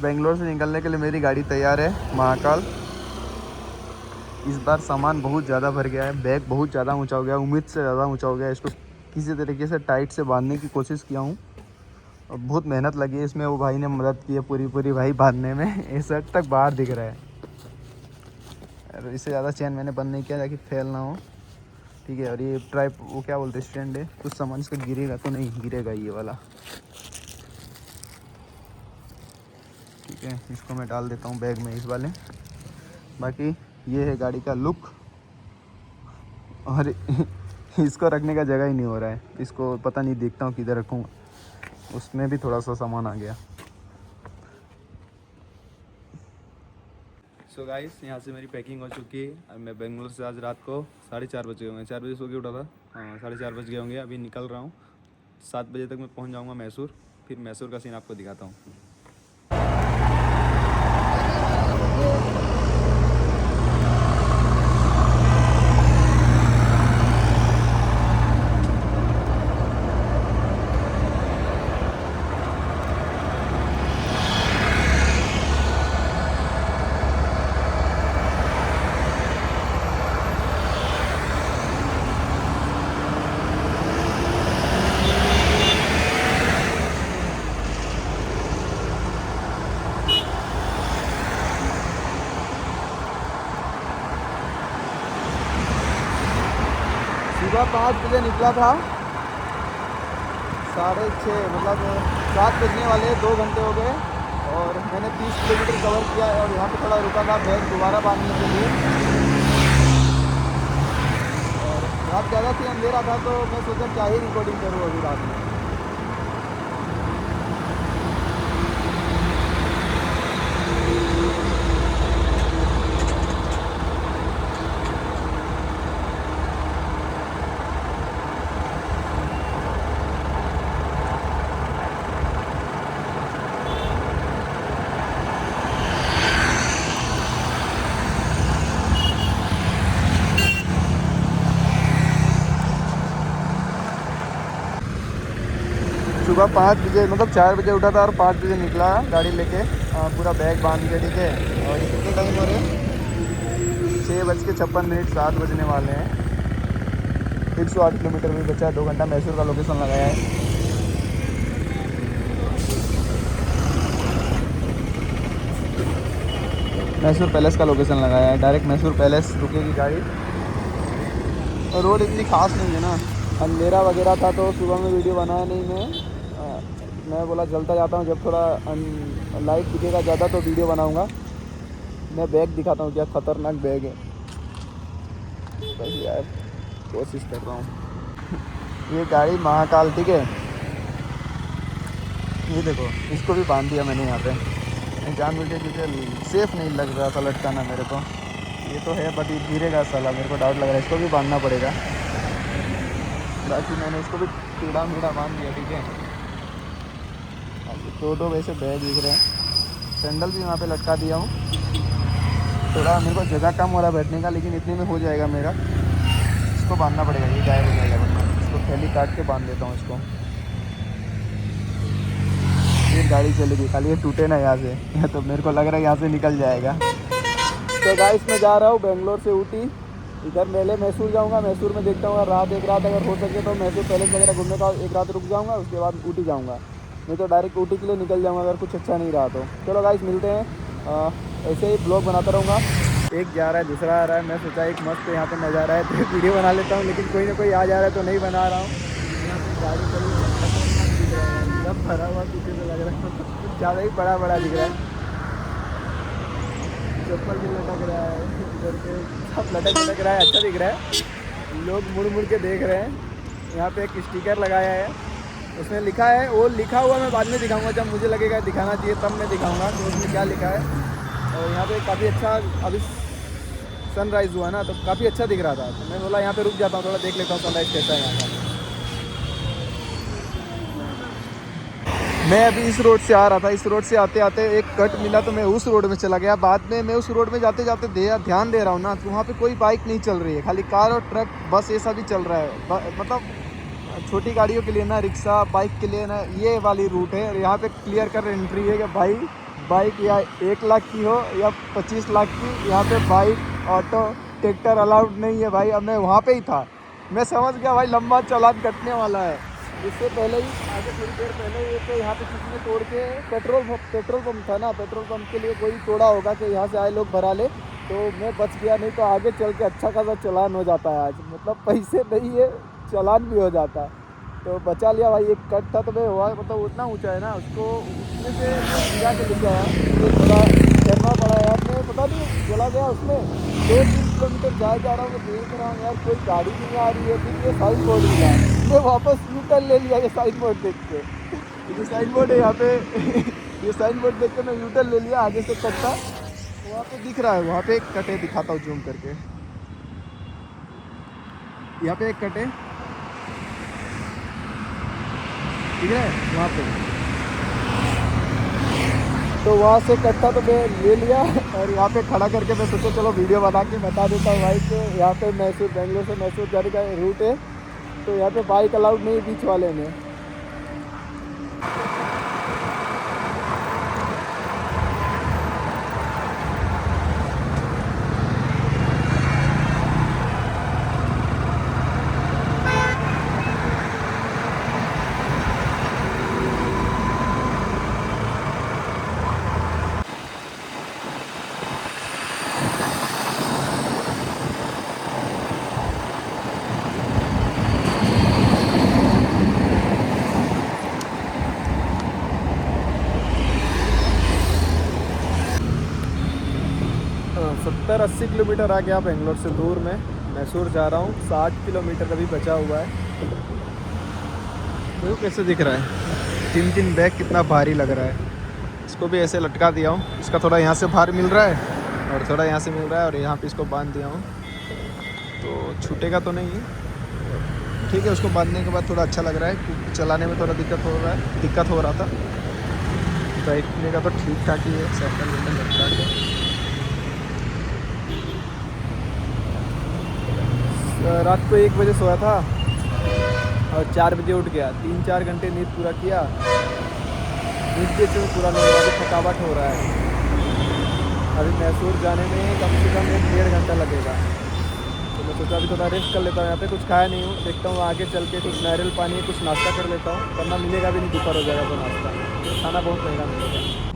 बेंगलोर से निकलने के लिए मेरी गाड़ी तैयार है महाकाल। इस बार सामान बहुत ज़्यादा भर गया है, बैग बहुत ज़्यादा ऊंचा हो गया, उम्मीद से ज़्यादा ऊंचा हो गया। इसको किसी तरीके से टाइट से बांधने की कोशिश किया हूँ और बहुत मेहनत लगी है इसमें। वो भाई ने मदद की है पूरी पूरी भाई बांधने में। ये शर्ट तक बाहर दिख रहा है। और इससे ज़्यादा चेन मैंने बंद नहीं किया ताकि फेल ना हो। ठीक है। और ये ट्राइप वो क्या बोलते हैं स्टैंड है, कुछ सामान इसका गिरेगा तो नहीं, गिरेगा ये वाला। ठीक है, इसको मैं डाल देता हूँ बैग में इस वाले। बाकी ये है गाड़ी का लुक। और इसको रखने का जगह ही नहीं हो रहा है, इसको पता नहीं, देखता हूँ किधर रखूँ। उसमें भी थोड़ा सा सामान आ गया। सो गाइस, यहाँ से मेरी पैकिंग हो चुकी है। अब मैं बेंगलोर से आज रात को 4:30 बजे होंगे, 4 बजे सो के उठा था। हाँ, 4:30 बज गए होंगे। अभी निकल रहा हूँ, 7 बजे तक मैं पहुँच जाऊँगा मैसूर। फिर मैसूर का सीन आपको दिखाता हूँ। सुबह 5 बजे निकला था, 6:30 मतलब 7 बजने वाले, 2 घंटे हो गए। और मैंने 30 किलोमीटर कवर किया है। और यहाँ पे थोड़ा रुका था बैग दोबारा बांधने के लिए। और रात ज़्यादा थी, अंधेरा था, तो मैं सोचा क्या ही रिकॉर्डिंग करूँ अभी रात में। सुबह 5 बजे मतलब 4 बजे उठा था और 5 बजे निकला गाड़ी लेके, पूरा बैग बांध के। ठीक है। और ये कितने टाइम हो रहे हैं? 6:56, 7 बजने वाले हैं। 108 किलोमीटर भी बचा है, 2 घंटा। मैसूर का लोकेशन लगाया है। मैसूर पैलेस का लोकेशन लगाया है, डायरेक्ट मैसूर पैलेस रुकेगी गाड़ी। और रोड इतनी खास नहीं है ना, अंधेरा वगैरह था तो सुबह में वीडियो बनाया नहीं मैं बोला चलता जाता हूँ, जब थोड़ा लाइट दिखेगा ज़्यादा तो वीडियो बनाऊँगा। मैं बैग दिखाता हूँ, क्या ख़तरनाक बैग है। बस यार कोशिश कर रहा हूँ। ये गाड़ी महाकाल। ठीक है, ये देखो, इसको भी बांध दिया मैंने यहाँ पे जान बूझ के, क्योंकि सेफ़ नहीं लग रहा था लटकाना मेरे को। ये तो है बट ये गिरेगा साला, मेरे को डाउट लग रहा है, इसको भी बांधना पड़ेगा। बाकी मैंने इसको भी टीड़ा मीड़ा बांध दिया। ठीक है। अब दो वैसे बैग दिख रहे हैं। सैंडल भी वहाँ पे लटका दिया हूँ। थोड़ा मेरे को जगह कम हो रहा है बैठने का, लेकिन इतने में हो जाएगा मेरा। इसको बांधना पड़ेगा, ये गायब हो जाएगा वरना। इसको थैली काट के बांध देता हूँ इसको। फिर गाड़ी चलेगी, खाली ये टूटे ना यहाँ से। तो मेरे को लग रहा है यहाँ से निकल जाएगा। तो गाइस, मैं जा रहा हूँ बेंगलोर से ऊटी। इधर मेले मैसूर जाऊँगा। मैसूर में देखता हूँ एक रात अगर हो सके तो मैसूर पैलेस वगैरह घूमने का एक रात रुक जाऊँगा, उसके बाद ऊटी जाऊँगा। नहीं तो डायरेक्ट ऊटी के लिए निकल जाऊँगा अगर कुछ अच्छा नहीं रहा तो। चलो गाइस, मिलते हैं। ऐसे ही ब्लॉग बनाता रहूँगा। एक जा रहा है, दूसरा आ रहा है। मैं सोचा एक मस्त यहाँ पे नज़ारा है तो वीडियो बना लेता हूँ, लेकिन कोई ना कोई आ जा रहा है तो नहीं बना रहा हूँ। यहाँ पे गाड़ी चली दिख रहा है, सब भरा हुआ पीछे से लग रहा है। कुछ ज़्यादा ही बड़ा बड़ा दिख रहा है। चप्पल भी लटक रहा है, इधर पे सब लटक रहा है, अच्छा दिख रहा है। लोग मुड़ मुड़ के देख रहे हैं। यहाँ पे एक स्टिकर लगाया है, उसमें लिखा है, वो लिखा हुआ मैं बाद में दिखाऊंगा, जब मुझे लगेगा दिखाना चाहिए तब मैं दिखाऊंगा कि उसमें क्या लिखा है। और यहाँ पे काफ़ी अच्छा अभी सनराइज़ हुआ ना, तो काफ़ी अच्छा दिख रहा था, तो मैं बोला यहाँ पे रुक जाता हूँ, थोड़ा देख लेता हूँ सनराइज़ कैसा है यहाँ का। मैं अभी इस रोड से आ रहा था, इस रोड से आते आते एक कट मिला तो मैं उस रोड में चला गया। बाद में मैं उस रोड में जाते जाते ध्यान दे रहा हूँ ना, तो वहाँ पे कोई बाइक नहीं चल रही है, खाली कार और ट्रक बस ऐसा भी चल रहा है। मतलब छोटी गाड़ियों के लिए ना, रिक्शा बाइक के लिए ना, ये वाली रूट है। और यहाँ पे क्लियर कर एंट्री है कि भाई बाइक या 1 लाख की हो या 25 लाख की, यहाँ पे बाइक ऑटो ट्रैक्टर अलाउड नहीं है भाई। अब मैं वहाँ पे ही था, मैं समझ गया भाई लंबा चालान कटने वाला है। इससे पहले ही आगे थोड़ी देर पहले ये तो यहाँ पे किसी ने तोड़ के पेट्रोल पंप था ना, पेट्रोल पंप के लिए कोई तोड़ा होगा कि यहाँ से आए लोग भरा ले, तो मैं बच गया, नहीं तो आगे चल के अच्छा खासा चालान हो जाता है आज। मतलब पैसे नहीं है, चालान भी हो जाता, तो बचा लिया भाई। एक कट था तो मैं हुआ, मतलब उतना ऊंचा है ना, उसको उसमें से गिरा के लेके आया, तो थोड़ा करना पड़ा यार। मैं पता नहीं चला गया उसमें, 2-3 किलोमीटर जा रहा हूँ, मैं देख रहा हूँ यार कोई गाड़ी नहीं आ रही है, फिर ये साइन बोर्ड मिला, मैं वापस यू टर्न ले लिया ये साइन बोर्ड देख के। ये साइन बोर्ड है यहाँ पे ये साइन बोर्ड देख के मैं यू टर्न ले लिया, आगे से कट था वहाँ पे दिख रहा है, वहाँ पे एक कट है, दिखाता हूँ जूम करके। यहाँ पे एक कट है, ठीक है, वहाँ पे तो वहाँ से कट था तो मैं ले लिया और यहाँ पे खड़ा करके मैं सोचा चलो वीडियो बना के बता देता हूँ भाई कि यहाँ पे मैसूर, बेंगलोर से मैसूर जाने का रूट है, तो यहाँ पे बाइक अलाउड नहीं बीच वाले में। हाँ, 70-80 किलोमीटर आ गया बेंगलोर से दूर में, मैसूर जा रहा हूँ। 60 किलोमीटर अभी बचा हुआ है। देखो कैसे दिख रहा है, 3 बैग कितना भारी लग रहा है। इसको भी ऐसे लटका दिया हूँ, इसका थोड़ा यहाँ से भार मिल रहा है और थोड़ा यहाँ से मिल रहा है, और यहाँ पे इसको बांध दिया हूँ, तो छूटेगा तो नहीं, ठीक है। उसको बांधने के बाद थोड़ा अच्छा लग रहा है, क्योंकि चलाने में थोड़ा दिक्कत हो रहा था। बैठने का तो ठीक ठाक ही है, सैंडल वैंडल लटका के। रात को 1 बजे सोया था और 4 बजे उठ गया, 3-4 घंटे नींद पूरा किया। नींद के से पूरा नहीं हुआ, अभी थकावट हो रहा है। अभी मैसूर जाने में कम से कम 1-1.5 घंटा लगेगा, तो मैं सोचा अभी थोड़ा रेस्ट कर लेता हूँ। यहाँ पे कुछ खाया नहीं हूँ, देखता हूँ आगे चल के कुछ नारियल पानी कुछ नाश्ता कर लेता हूँ, वरना मिलेगा भी नहीं, दोपहर हो जाएगा तो नाश्ता, तो खाना बहुत महंगा मिलेगा।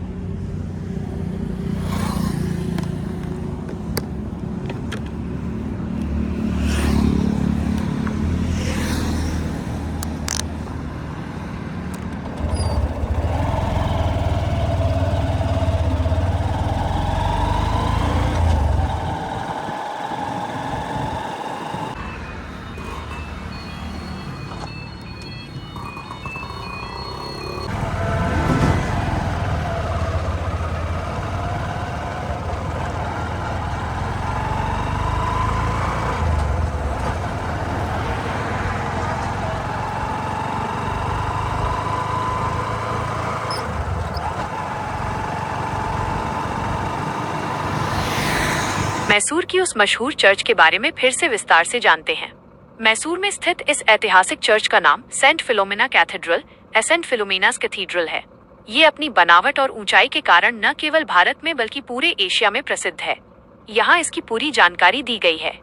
मैसूर की उस मशहूर चर्च के बारे में फिर से विस्तार से जानते हैं। मैसूर में स्थित इस ऐतिहासिक चर्च का नाम saint Philomena cathedral, saint Philomena's cathedral है। ये अपनी बनावट और ऊंचाई के कारण न केवल भारत में बल्कि पूरे एशिया में प्रसिद्ध है। यहाँ इसकी पूरी जानकारी दी गई है।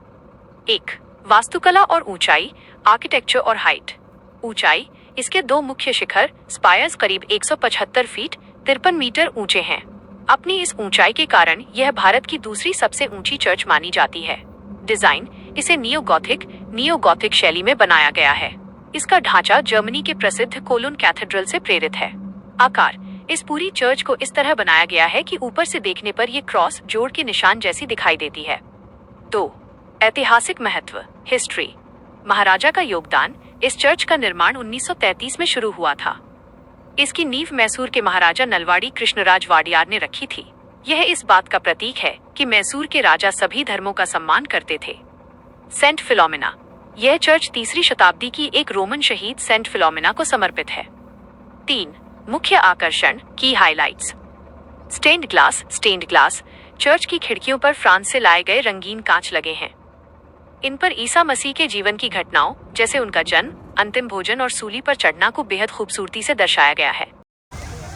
1. वास्तुकला और ऊंचाई, आर्किटेक्चर और हाइट। ऊंचाई, इसके 2 मुख्य शिखर स्पायर्स करीब 175 फीट 53 मीटर ऊंचे हैं। अपनी इस ऊंचाई के कारण यह भारत की दूसरी सबसे ऊंची चर्च मानी जाती है। डिजाइन, इसे नियो गॉथिक शैली में बनाया गया है। इसका ढांचा जर्मनी के प्रसिद्ध कोलोन कैथेड्रल से प्रेरित है। आकार, इस पूरी चर्च को इस तरह बनाया गया है कि ऊपर से देखने पर यह क्रॉस जोड़ के निशान जैसी दिखाई देती है। 2. ऐतिहासिक महत्व, हिस्ट्री। महाराजा का योगदान, इस चर्च का निर्माण 1933 में शुरू हुआ था। इसकी नींव मैसूर के महाराजा नलवाड़ी कृष्णराज वाडियार ने रखी थी। यह इस बात का प्रतीक है कि मैसूर के राजा सभी धर्मों का सम्मान करते थे। सेंट फिलोमिना, यह चर्च 3री शताब्दी की एक रोमन शहीद सेंट फिलोमिना को समर्पित है। 3. मुख्य आकर्षण की हाइलाइट्स। स्टेन्ड ग्लास, चर्च की खिड़कियों पर फ्रांस से लाए गए रंगीन कांच लगे हैं। इन पर ईसा मसीह के जीवन की घटनाओं जैसे उनका जन्म, अंतिम भोजन और सूली पर चढ़ना को बेहद खूबसूरती से दर्शाया गया है।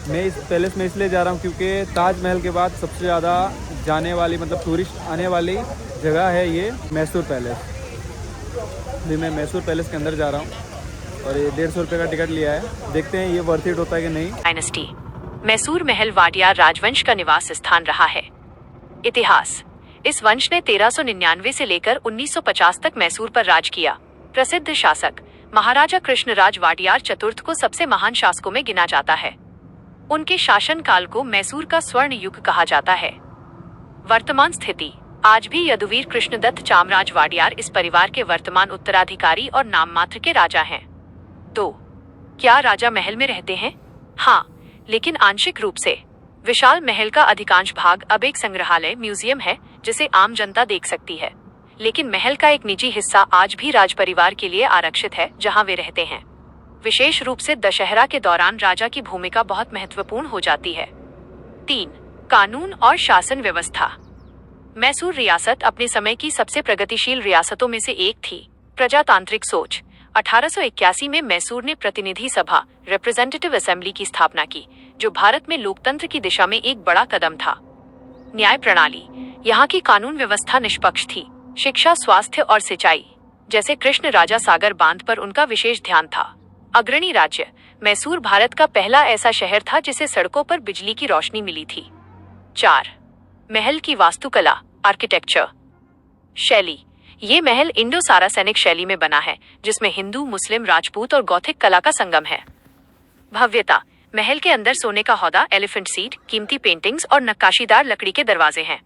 मैं इस पैलेस में इसलिए जा रहा हूँ क्योंकि ताजमहल के बाद सबसे ज़्यादा जाने वाली मतलब टूरिस्ट आने वाली जगह है ये मैसूर पैलेस। अभी मैं मैसूर पैलेस के अंदर जा रहा हूँ और ये 150 रुपये का टिकट लिया है। देखते हैं ये वर्थ इट होता है कि नहीं। डायनेस्टी। मैसूर महल वाडियार राजवंश का निवास स्थान रहा है। इतिहास। इस वंश ने 1399 से लेकर 1950 तक मैसूर पर राज किया। प्रसिद्ध शासक महाराजा कृष्णराज वाडियार चतुर्थ को सबसे महान शासकों में गिना जाता है। उनके शासन काल को मैसूर का स्वर्ण युग कहा जाता है। वर्तमान स्थिति। आज भी यदुवीर कृष्णदत्त चामराज वाडियार इस परिवार के वर्तमान उत्तराधिकारी और नाम मात्र के राजा हैं। 2. क्या राजा महल में रहते हैं? हाँ, लेकिन आंशिक रूप से। विशाल महल का अधिकांश भाग अब एक संग्रहालय म्यूजियम है जिसे आम जनता देख सकती है, लेकिन महल का एक निजी हिस्सा आज भी राजपरिवार के लिए आरक्षित है जहां वे रहते हैं। विशेष रूप से दशहरा के दौरान राजा की भूमिका बहुत महत्वपूर्ण हो जाती है। 3. कानून और शासन व्यवस्था। मैसूर रियासत अपने समय की सबसे प्रगतिशील रियासतों में से एक थी। प्रजातांत्रिक सोच। 1881 में मैसूर ने प्रतिनिधि सभा रिप्रेजेंटेटिव असेंबली की स्थापना की, जो भारत में लोकतंत्र की दिशा में एक बड़ा कदम था। न्याय प्रणाली। यहाँ की कानून व्यवस्था निष्पक्ष थी। शिक्षा, स्वास्थ्य और सिंचाई जैसे कृष्ण राजा सागर बांध पर उनका विशेष ध्यान था। अग्रणी राज्य। मैसूर भारत का पहला ऐसा शहर था जिसे सड़कों पर बिजली की रोशनी मिली थी। 4. महल की वास्तुकला आर्किटेक्चर शैली। ये महल इंडो सारासेनिक शैली में बना है, जिसमें हिंदू, मुस्लिम, राजपूत और गौथिक कला का संगम है। भव्यता। महल के अंदर सोने का हौदा, एलिफेंट सीट, कीमती पेंटिंग्स और नक्काशीदार लकड़ी के दरवाजे हैं।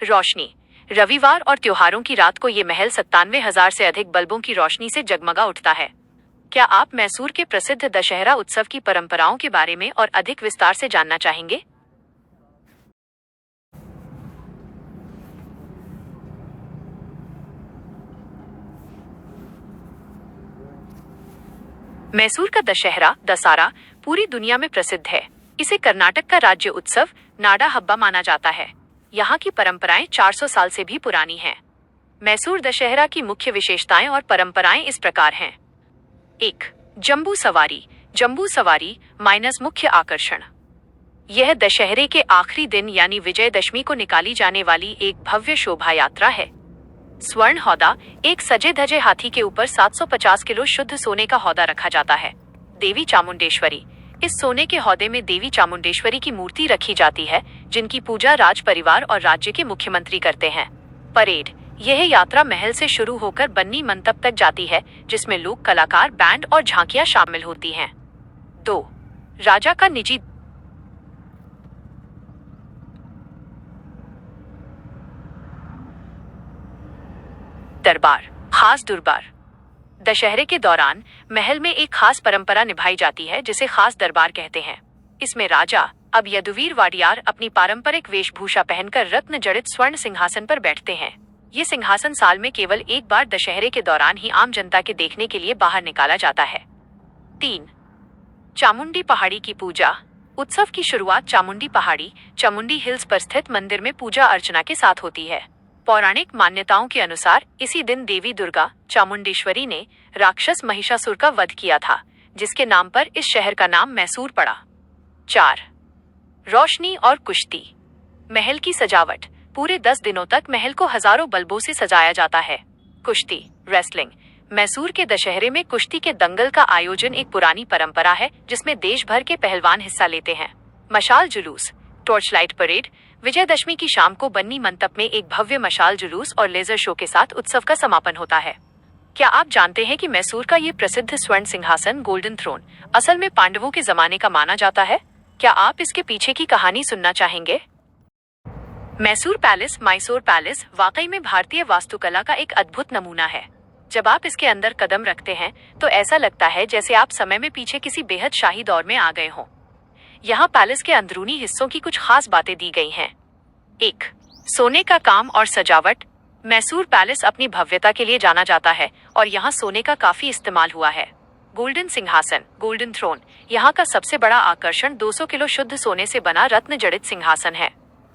रोशनी। रविवार और त्योहारों की रात को ये महल 97,000 से अधिक बल्बों की रोशनी से जगमगा उठता है। क्या आप मैसूर के प्रसिद्ध दशहरा उत्सव की परंपराओं के बारे में और अधिक विस्तार से जानना चाहेंगे? मैसूर का दशहरा दशहरा पूरी दुनिया में प्रसिद्ध है। इसे कर्नाटक का राज्य उत्सव नाडा हब्बा माना जाता है। यहाँ की परंपराएं 400 साल से भी पुरानी हैं। मैसूर दशहरा की मुख्य विशेषताएं और परंपराएं इस प्रकार हैं। 1. जंबू सवारी। जंबू सवारी माइनस मुख्य आकर्षण। यह दशहरे के आखिरी दिन यानी विजयदशमी को निकाली जाने वाली एक भव्य शोभा यात्रा है। स्वर्ण हौदा। एक सजे धजे हाथी के ऊपर 750 किलो शुद्ध सोने का हौदा रखा जाता है। देवी चामुंडेश्वरी। इस सोने के हौदे में देवी चामुंडेश्वरी की मूर्ति रखी जाती है, जिनकी पूजा राज परिवार और राज्य के मुख्यमंत्री करते हैं। परेड। यह यात्रा महल से शुरू होकर बन्नी मंतप तक जाती है, जिसमें लोक कलाकार, बैंड और झांकियां शामिल होती हैं। 2. राजा का निजी दरबार खास दरबार। दशहरे के दौरान महल में एक खास परंपरा निभाई जाती है जिसे खास दरबार कहते हैं। इसमें राजा अब यदुवीर वाडियार अपनी पारंपरिक वेशभूषा पहनकर रत्न जड़ित स्वर्ण सिंहासन पर बैठते हैं। ये सिंहासन साल में केवल एक बार दशहरे के दौरान ही आम जनता के देखने के लिए बाहर निकाला जाता है। 3. चामुंडी पहाड़ी की पूजा। उत्सव की शुरुआत चामुंडी पहाड़ी चामुंडी हिल्स पर स्थित मंदिर में पूजा अर्चना के साथ होती है। पौराणिक मान्यताओं के अनुसार इसी दिन देवी दुर्गा चामुंडेश्वरी ने राक्षस महिषासुर का वध किया था, जिसके नाम पर इस शहर का नाम मैसूर पड़ा। 4. रोशनी और कुश्ती। महल की सजावट। पूरे 10 दिनों तक महल को हजारों बल्बों से सजाया जाता है। कुश्ती रेसलिंग। मैसूर के दशहरे में कुश्ती के दंगल का आयोजन एक पुरानी परंपरा है, जिसमें देश भर के पहलवान हिस्सा लेते हैं। मशाल जुलूस टॉर्च लाइट परेड। विजयदशमी की शाम को बन्नी मंतप में एक भव्य मशाल जुलूस और लेजर शो के साथ उत्सव का समापन होता है। क्या आप जानते हैं कि मैसूर का ये प्रसिद्ध स्वर्ण सिंहासन गोल्डन थ्रोन असल में पांडवों के जमाने का माना जाता है? क्या आप इसके पीछे की कहानी सुनना चाहेंगे? मैसूर पैलेस वाकई में भारतीय वास्तुकला का एक अद्भुत नमूना है। जब आप इसके अंदर कदम रखते हैं तो ऐसा लगता है जैसे आप समय में पीछे किसी बेहद शाही दौर में आ गए हों। यहाँ पैलेस के अंदरूनी हिस्सों की कुछ खास बातें दी गई हैं। 1. सोने का काम और सजावट। मैसूर पैलेस अपनी भव्यता के लिए जाना जाता है और यहाँ सोने का काफी इस्तेमाल हुआ है। गोल्डन सिंहासन गोल्डन थ्रोन यहाँ का सबसे बड़ा आकर्षण 200 किलो शुद्ध सोने से बना रत्न जड़ित सिंहासन है।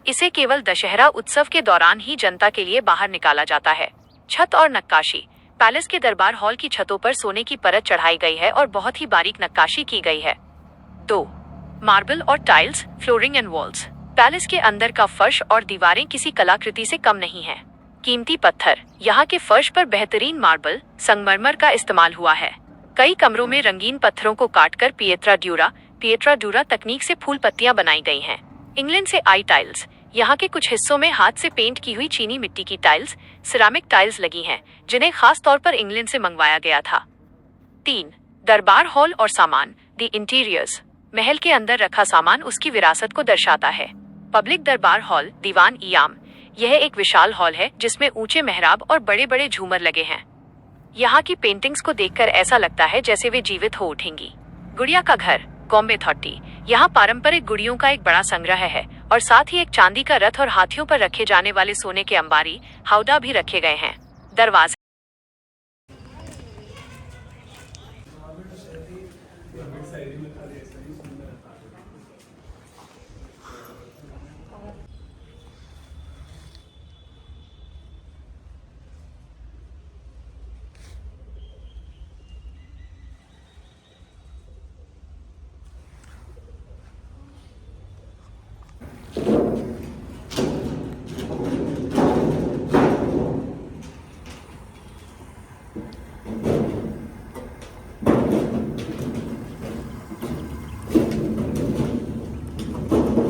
इसे केवल दशहरा उत्सव के दौरान ही जनता के लिए बाहर निकाला जाता है। छत और नक्काशी। पैलेस के दरबार हॉल की छतों पर सोने की परत चढ़ाई गई है और बहुत ही बारीक नक्काशी की गई है। 2. मार्बल और tiles, flooring and walls. Palace के अंदर का फर्श और दीवारें किसी कलाकृति से कम नहीं है। कीमती पत्थर, यहाँ के फर्श पर बेहतरीन मार्बल, संगमरमर का इस्तेमाल हुआ है। कई कमरों में रंगीन पत्थरों को काटकर पिएट्रा ड्यूरा तकनीक से फूल पत्तियां बनाई गई हैं। इंग्लैंड से आई टाइल्स, यहाँ के कुछ हिस्सों में हाथ से पेंट की हुई चीनी मिट्टी की टाइल्स, सिरामिक टाइल्स लगी हैं, जिन्हें खास तौर पर इंग्लैंड से मंगवाया गया था। 3. दरबार हॉल और सामान, द इंटीरियर्स। महल के अंदर रखा सामान उसकी विरासत को दर्शाता है। पब्लिक दरबार हॉल, दीवान इयाम। यह एक विशाल हॉल है जिसमें ऊंचे मेहराब और बड़े बड़े झूमर लगे हैं। यहाँ की पेंटिंग्स को देखकर ऐसा लगता है जैसे वे जीवित हो उठेंगी। गुड़िया का घर, बॉम्बे 30। यहाँ पारंपरिक गुड़ियों का एक बड़ा संग्रह है और साथ ही एक चांदी का रथ और हाथियों पर रखे जाने वाले सोने के अंबारी, हौदा भी रखे गए हैं। दरवाजे